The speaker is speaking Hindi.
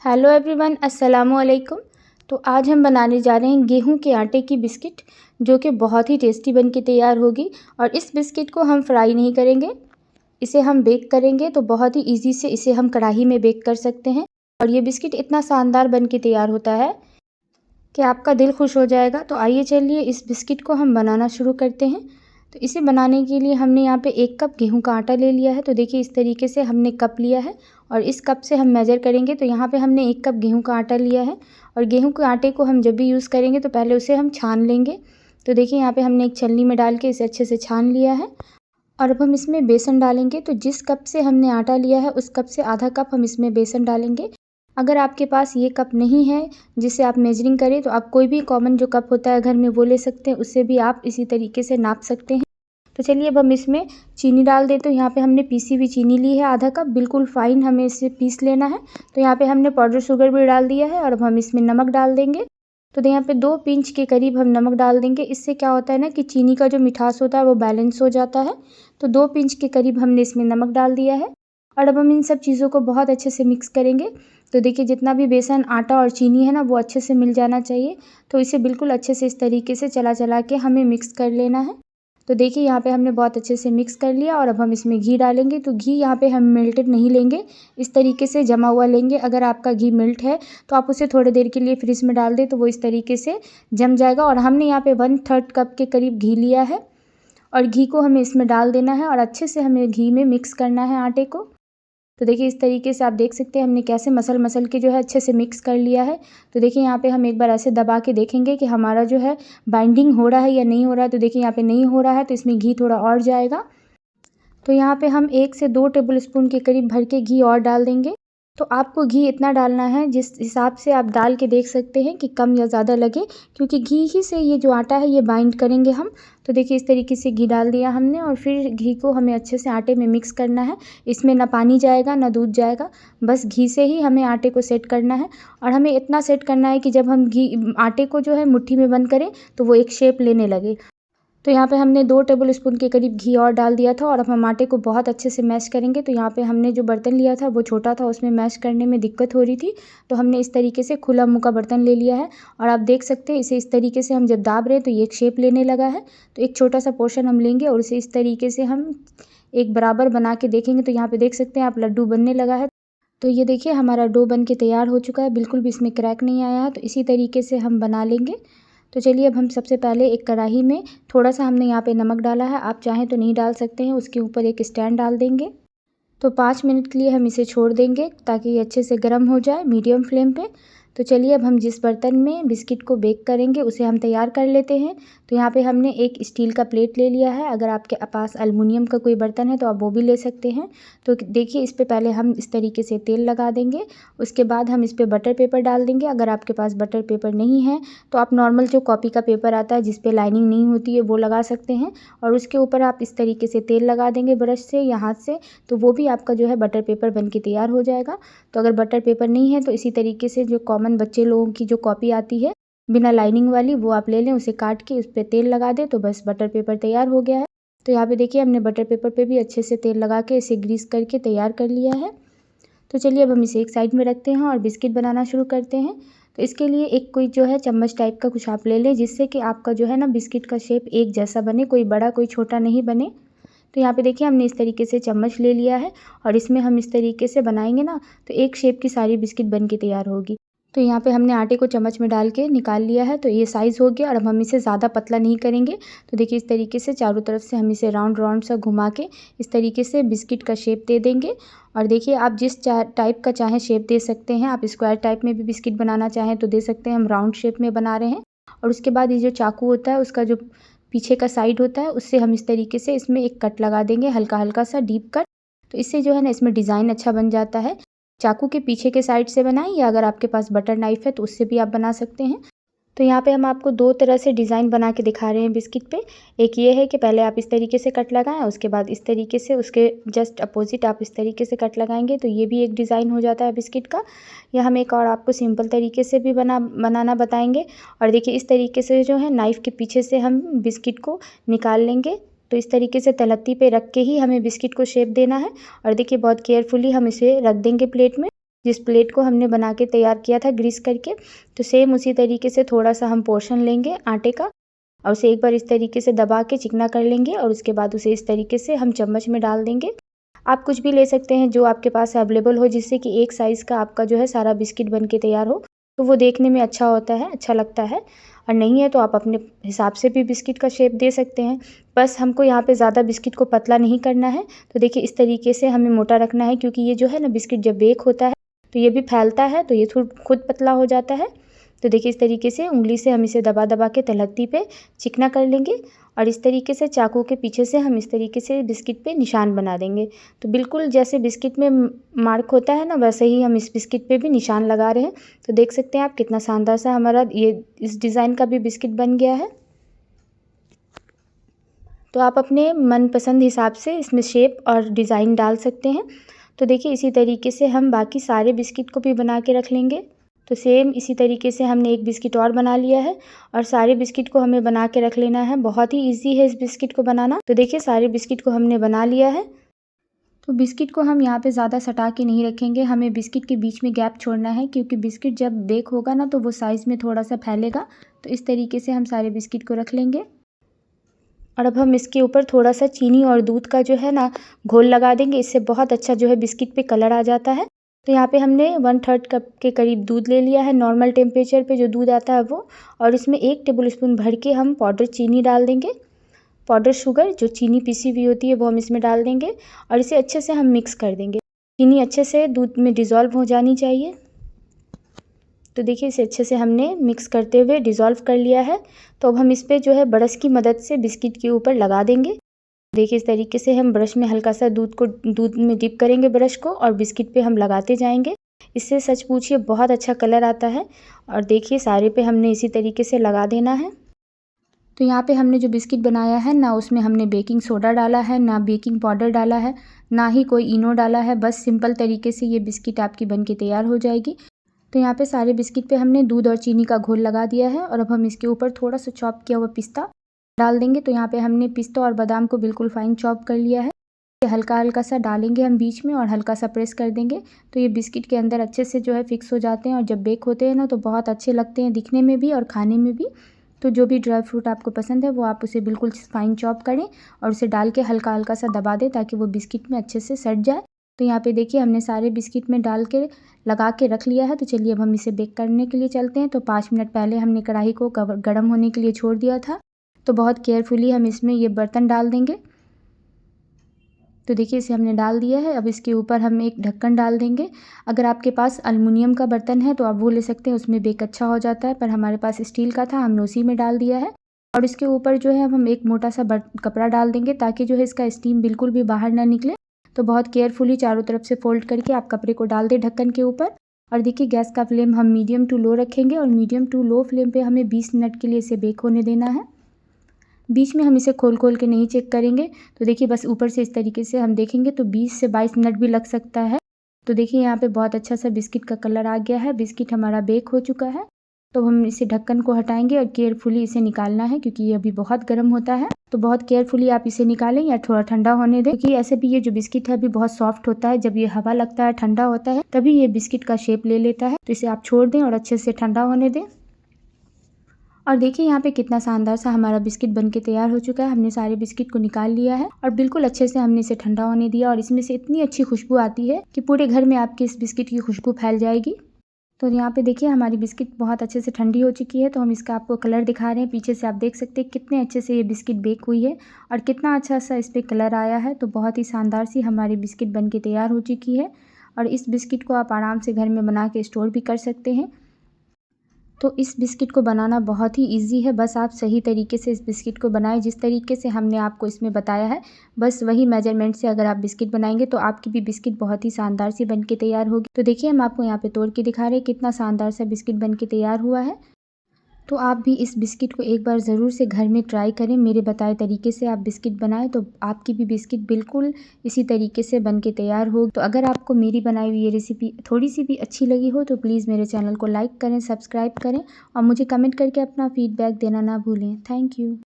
हेलो एवरीवन, अस्सलामु अलैकुम। तो आज हम बनाने जा रहे हैं गेहूं के आटे की बिस्किट, जो कि बहुत ही टेस्टी बन के तैयार होगी। और इस बिस्किट को हम फ्राई नहीं करेंगे, इसे हम बेक करेंगे। तो बहुत ही इजी से इसे हम कढ़ाई में बेक कर सकते हैं। और ये बिस्किट इतना शानदार बन के तैयार होता है कि आपका दिल खुश हो जाएगा। तो आइए चलिए इस बिस्किट को हम बनाना शुरू करते हैं। तो इसे बनाने के लिए हमने यहाँ पे 1 कप गेहूं का आटा ले लिया है। तो देखिए इस तरीके से हमने कप लिया है और इस कप से हम मेज़र करेंगे। तो यहाँ पे हमने 1 कप गेहूं का आटा लिया है। और गेहूं के आटे को हम जब भी यूज़ करेंगे तो पहले उसे हम छान लेंगे। तो देखिए यहाँ पे हमने एक छलनी में डाल के इसे अच्छे से छान लिया है। और अब हम इसमें बेसन डालेंगे। तो जिस कप से हमने आटा लिया है उस कप से आधा कप हम इसमें बेसन डालेंगे। अगर आपके पास ये कप नहीं है जिससे आप मेजरिंग करें, तो आप कोई भी कॉमन जो कप होता है घर में वो ले सकते हैं, उससे भी आप इसी तरीके से नाप सकते हैं। तो चलिए अब हम इसमें चीनी डाल देते हैं। यहाँ पे हमने पीसी हुई चीनी ली है आधा कप, बिल्कुल फ़ाइन हमें इसे पीस लेना है। तो यहाँ पे हमने पाउडर शुगर भी डाल दिया है और अब हम इसमें नमक डाल देंगे। तो यहाँ पे 2 पिंच के करीब हम नमक डाल देंगे। इससे क्या होता है ना कि चीनी का जो मिठास होता है वो बैलेंस हो जाता है। तो 2 पिंच के करीब हमने इसमें नमक डाल दिया है। और अब हम इन सब चीज़ों को बहुत अच्छे से मिक्स करेंगे। तो देखिए जितना भी बेसन, आटा और चीनी है ना, वो अच्छे से मिल जाना चाहिए। तो इसे बिल्कुल अच्छे से इस तरीके से चला चला के हमें मिक्स कर लेना है। तो देखिए यहाँ पे हमने बहुत अच्छे से मिक्स कर लिया। और अब हम इसमें घी डालेंगे। तो घी यहाँ पे हम मेल्टेड नहीं लेंगे, इस तरीके से जमा हुआ लेंगे। अगर आपका घी मेल्ट है तो आप उसे थोड़ी देर के लिए फ्रिज में डाल दें, तो वो इस तरीके से जम जाएगा। और हमने यहाँ पे 1/3 कप के करीब घी लिया है और घी को हमें इसमें डाल देना है और अच्छे से हमें घी में मिक्स करना है आटे को। तो देखिए इस तरीके से आप देख सकते हैं हमने कैसे मसल के जो है अच्छे से मिक्स कर लिया है। तो देखिए यहाँ पे हम एक बार ऐसे दबा के देखेंगे कि हमारा जो है बाइंडिंग हो रहा है या नहीं हो रहा है। तो देखिए यहाँ पे नहीं हो रहा है, तो इसमें घी थोड़ा और जाएगा। तो यहाँ पे हम 1 से 2 टेबल स्पून के करीब भर के घी और डाल देंगे। तो आपको घी इतना डालना है जिस हिसाब से आप डाल के देख सकते हैं कि कम या ज़्यादा लगे, क्योंकि घी ही से ये जो आटा है ये बाइंड करेंगे हम। तो देखिए इस तरीके से घी डाल दिया हमने और फिर घी को हमें अच्छे से आटे में मिक्स करना है। इसमें ना पानी जाएगा ना दूध जाएगा, बस घी से ही हमें आटे को सेट करना है। और हमें इतना सेट करना है कि जब हम आटे को जो है मुट्ठी में बंद करें तो वो एक शेप लेने लगे। तो यहाँ पे हमने 2 टेबल स्पून के करीब घी और डाल दिया था और अब हम आटे को बहुत अच्छे से मैश करेंगे। तो यहाँ पे हमने जो बर्तन लिया था वो छोटा था, उसमें मैश करने में दिक्कत हो रही थी। तो हमने इस तरीके से खुला मुँह का बर्तन ले लिया है और आप देख सकते हैं इसे इस तरीके से हम जब दाब रहे हैं तो ये एक शेप लेने लगा है। तो एक छोटा सा पोर्शन हम लेंगे और इसे इस तरीके से हम एक बराबर बना के देखेंगे। तो यहाँ पर देख सकते हैं आप लड्डू बनने लगा है। तो ये देखिए हमारा डो बन के तैयार हो चुका है, बिल्कुल भी इसमें क्रैक नहीं आया है। तो इसी तरीके से हम बना लेंगे। तो चलिए अब हम सबसे पहले एक कढ़ाई में थोड़ा सा हमने यहाँ पे नमक डाला है, आप चाहें तो नहीं डाल सकते हैं। उसके ऊपर एक स्टैंड डाल देंगे। तो 5 मिनट के लिए हम इसे छोड़ देंगे ताकि ये अच्छे से गर्म हो जाए मीडियम फ्लेम पे। तो चलिए अब हम जिस बर्तन में बिस्किट को बेक करेंगे उसे हम तैयार कर लेते हैं। तो यहाँ पे हमने एक स्टील का प्लेट ले लिया है। अगर आपके पास एल्युमिनियम का कोई बर्तन है तो आप वो भी ले सकते हैं। तो देखिए इस पे पहले हम इस तरीके से तेल लगा देंगे। उसके बाद हम इस पे बटर पेपर डाल देंगे। अगर आपके पास बटर पेपर नहीं है तो आप नॉर्मल जो कॉपी का पेपर आता है जिस पे लाइनिंग नहीं होती है वो लगा सकते हैं। और उसके ऊपर आप इस तरीके से तेल लगा देंगे ब्रश से या हाथ से, तो वो भी आपका जो है बटर पेपर बन के तैयार हो जाएगा। तो अगर बटर पेपर नहीं है तो इसी तरीके से जो कॉमन बच्चे लोगों की जो कॉपी आती है बिना लाइनिंग वाली, वो आप ले लें, उसे काट के उस पर तेल लगा दें तो बस बटर पेपर तैयार हो गया है। तो यहाँ पे देखिए हमने बटर पेपर पे भी अच्छे से तेल लगा के इसे ग्रीस करके तैयार कर लिया है। तो चलिए अब हम इसे एक साइड में रखते हैं और बिस्किट बनाना शुरू करते हैं। तो इसके लिए एक कोई जो है चम्मच टाइप का कुछ आप ले लें, जिससे कि आपका जो है ना बिस्किट का शेप एक जैसा बने, कोई बड़ा कोई छोटा नहीं बने। तो यहाँ पे देखिए हमने इस तरीके से चम्मच ले लिया है और इसमें हम इस तरीके से बनाएंगे ना तो एक शेप की सारी बिस्किट बन के तैयार होगी। तो यहाँ पे हमने आटे को चम्मच में डाल के निकाल लिया है। तो ये साइज़ हो गया और अब हम इसे ज़्यादा पतला नहीं करेंगे। तो देखिए इस तरीके से चारों तरफ से हम इसे राउंड राउंड सा घुमा के इस तरीके से बिस्किट का शेप दे देंगे। और देखिए आप जिस टाइप का चाहें शेप दे सकते हैं। आप स्क्वायर टाइप में भी बिस्किट बनाना चाहें तो दे सकते हैं, हम राउंड शेप में बना रहे हैं। और उसके बाद ये जो चाकू होता है उसका जो पीछे का साइड होता है उससे हम इस तरीके से इसमें एक कट लगा देंगे, हल्का हल्का सा डीप कट। तो इससे जो है ना इसमें डिज़ाइन अच्छा बन जाता है। चाकू के पीछे के साइड से बनाएं या अगर आपके पास बटर नाइफ़ है तो उससे भी आप बना सकते हैं। तो यहाँ पे हम आपको 2 तरह से डिज़ाइन बना के दिखा रहे हैं बिस्किट पे। एक ये है कि पहले आप इस तरीके से कट लगाएं, उसके बाद इस तरीके से उसके जस्ट अपोजिट आप इस तरीके से कट लगाएंगे तो ये भी एक डिज़ाइन हो जाता है बिस्किट का। या हम एक और आपको सिंपल तरीके से भी बनाना बताएंगे। और देखिए इस तरीके से जो है नाइफ़ के पीछे से हम बिस्किट को निकाल लेंगे। तो इस तरीके से तलत्ती पे रख के ही हमें बिस्किट को शेप देना है। और देखिए बहुत केयरफुली हम इसे रख देंगे प्लेट में। जिस प्लेट को हमने बना के तैयार किया था ग्रीस करके, तो सेम उसी तरीके से थोड़ा सा हम पोर्शन लेंगे आटे का और उसे एक बार इस तरीके से दबा के चिकना कर लेंगे और उसके बाद उसे इस तरीके से हम चम्मच में डाल देंगे। आप कुछ भी ले सकते हैं जो आपके पास अवेलेबल हो, जिससे कि एक साइज़ का आपका जो है सारा बिस्किट बन के तैयार हो, तो वो देखने में अच्छा होता है, अच्छा लगता है। और नहीं है तो आप अपने हिसाब से भी बिस्किट का शेप दे सकते हैं। बस हमको यहाँ पे ज़्यादा बिस्किट को पतला नहीं करना है। तो देखिए इस तरीके से हमें मोटा रखना है, क्योंकि ये जो है ना बिस्किट जब बेक होता है तो ये भी फैलता है, तो ये खुद पतला हो जाता है। तो देखिए इस तरीके से उंगली से हम इसे दबा दबा के तलहटी पे चिकना कर लेंगे और इस तरीके से चाकू के पीछे से हम इस तरीके से बिस्किट पे निशान बना देंगे। तो बिल्कुल जैसे बिस्किट में मार्क होता है ना, वैसे ही हम इस बिस्किट पे भी निशान लगा रहे हैं। तो देख सकते हैं आप कितना शानदार सा हमारा ये इस डिज़ाइन का भी बिस्किट बन गया है। तो आप अपने मनपसंद हिसाब से इसमें शेप और डिज़ाइन डाल सकते हैं। तो देखिए इसी तरीके से हम बाकी सारे बिस्किट को भी बना के रख लेंगे। तो सेम इसी तरीके से हमने एक बिस्किट और बना लिया है और सारे बिस्किट को हमें बना के रख लेना है। बहुत ही ईजी है इस बिस्किट को बनाना। तो देखिए सारे बिस्किट को हमने बना लिया है। तो बिस्किट को हम यहाँ पे ज़्यादा सटा के नहीं रखेंगे, हमें बिस्किट के बीच में गैप छोड़ना है, क्योंकि बिस्किट जब बेक होगा ना तो वो साइज़ में थोड़ा सा फैलेगा। तो इस तरीके से हम सारे बिस्किट को रख लेंगे और अब हम इसके ऊपर थोड़ा सा चीनी और दूध का जो है ना घोल लगा देंगे। इससे बहुत अच्छा जो है बिस्किट पे कलर आ जाता है। तो यहाँ पे हमने 1/3 कप के करीब दूध ले लिया है, नॉर्मल टेम्परेचर पे जो दूध आता है वो, और इसमें 1 टेबल स्पून भर के हम पाउडर चीनी डाल देंगे। पाउडर शुगर जो चीनी पीसी हुई होती है वो हम इसमें डाल देंगे और इसे अच्छे से हम मिक्स कर देंगे। चीनी अच्छे से दूध में डिज़ोल्व हो जानी चाहिए। तो देखिए इसे अच्छे से हमने मिक्स करते हुए डिज़ोल्व कर लिया है। तो अब हम इस पर जो है ब्रश की मदद से बिस्किट के ऊपर लगा देंगे। देखिए इस तरीके से हम ब्रश में हल्का सा दूध में डिप करेंगे ब्रश को और बिस्किट पे हम लगाते जाएंगे। इससे सच पूछिए बहुत अच्छा कलर आता है। और देखिए सारे पे हमने इसी तरीके से लगा देना है। तो यहाँ पे हमने जो बिस्किट बनाया है ना, उसमें हमने बेकिंग सोडा डाला है, ना बेकिंग पाउडर डाला है, ना ही कोई इनो डाला है। बस सिंपल तरीके से ये बिस्किट आपकी बन के तैयार हो जाएगी। तो यहाँ पे सारे बिस्किट पे हमने दूध और चीनी का घोल लगा दिया है और अब हम इसके ऊपर थोड़ा सा चॉप किया हुआ पिस्ता डाल देंगे। तो यहाँ पे हमने पिस्ता और बादाम को बिल्कुल फाइन चॉप कर लिया है। हल्का हल्का सा डालेंगे हम बीच में और हल्का सा प्रेस कर देंगे, तो ये बिस्किट के अंदर अच्छे से जो है फिक्स हो जाते हैं और जब बेक होते हैं ना तो बहुत अच्छे लगते हैं दिखने में भी और खाने में भी। तो जो भी ड्राई फ्रूट आपको पसंद है वो आप उसे बिल्कुल फाइन चॉप करें और उसे डाल के हल्का हल्का सा दबा दें ताकि वो बिस्किट में अच्छे से सट जाए। तो यहाँ पे देखिए हमने सारे बिस्किट में डाल के लगा के रख लिया है। तो चलिए अब हम इसे बेक करने के लिए चलते हैं। तो 5 मिनट पहले हमने कढ़ाई को गर्म होने के लिए छोड़ दिया था। तो बहुत केयरफुली हम इसमें ये बर्तन डाल देंगे। तो देखिए इसे हमने डाल दिया है। अब इसके ऊपर हम एक ढक्कन डाल देंगे। अगर आपके पास एल्युमिनियम का बर्तन है तो आप वो ले सकते हैं, उसमें बेक अच्छा हो जाता है, पर हमारे पास स्टील का था, हमने उसी में डाल दिया है। और इसके ऊपर जो है हम एक मोटा सा कपड़ा डाल देंगे ताकि जो है इसका स्टीम बिल्कुल भी बाहर ना निकले। तो बहुत केयरफुली चारों तरफ से फोल्ड करके आप कपड़े को डाल दें ढक्कन के ऊपर। और देखिए गैस का फ्लेम हम मीडियम टू लो रखेंगे और मीडियम टू लो फ्लेम पे हमें 20 मिनट के लिए इसे बेक होने देना है। बीच में हम इसे खोल के नहीं चेक करेंगे। तो देखिए बस ऊपर से इस तरीके से हम देखेंगे तो 20 से 22 मिनट भी लग सकता है। तो देखिए यहाँ पे बहुत अच्छा सा बिस्किट का कलर आ गया है, बिस्किट हमारा बेक हो चुका है। तो हम इसे ढक्कन को हटाएंगे और केयरफुली इसे निकालना है, क्योंकि ये अभी बहुत गर्म होता है। तो बहुत केयरफुली आप इसे निकालें या थोड़ा ठंडा होने दें, क्योंकि ऐसे भी ये जो बिस्किट है अभी बहुत सॉफ्ट होता है। जब ये हवा लगता है, ठंडा होता है, तभी ये बिस्किट का शेप ले लेता है। तो इसे आप छोड़ दें और अच्छे से ठंडा होने दें। और देखिए यहाँ पे कितना शानदार सा हमारा बिस्किट बनके तैयार हो चुका है। हमने सारे बिस्किट को निकाल लिया है और बिल्कुल अच्छे से हमने इसे ठंडा होने दिया और इसमें से इतनी अच्छी खुशबू आती है कि पूरे घर में आपके इस बिस्किट की खुशबू फैल जाएगी। तो यहाँ पे देखिए हमारी बिस्किट बहुत अच्छे से ठंडी हो चुकी है। तो हम इसका आपको कलर दिखा रहे हैं। पीछे से आप देख सकते हैं कितने अच्छे से ये बिस्किट बेक हुई है और कितना अच्छा सा इस पर कलर आया है। तो बहुत ही शानदार सी हमारी बिस्किट बन के तैयार हो चुकी है और इस बिस्किट को आप आराम से घर में बना के स्टोर भी कर सकते हैं। तो इस बिस्किट को बनाना बहुत ही इजी है। बस आप सही तरीके से इस बिस्किट को बनाएं, जिस तरीके से हमने आपको इसमें बताया है, बस वही मेजरमेंट से अगर आप बिस्किट बनाएंगे तो आपकी भी बिस्किट बहुत ही शानदार सी बन के तैयार होगी। तो देखिए हम आपको यहाँ पे तोड़ के दिखा रहे हैं कितना शानदार सा बिस्किट बन के तैयार हुआ है। तो आप भी इस बिस्किट को एक बार ज़रूर से घर में ट्राई करें। मेरे बताए तरीके से आप बिस्किट बनाएं तो आपकी भी बिस्किट बिल्कुल इसी तरीके से बन के तैयार हो। तो अगर आपको मेरी बनाई हुई ये रेसिपी थोड़ी सी भी अच्छी लगी हो तो प्लीज़ मेरे चैनल को लाइक करें, सब्सक्राइब करें और मुझे कमेंट करके अपना फीडबैक देना ना भूलें। Thank you.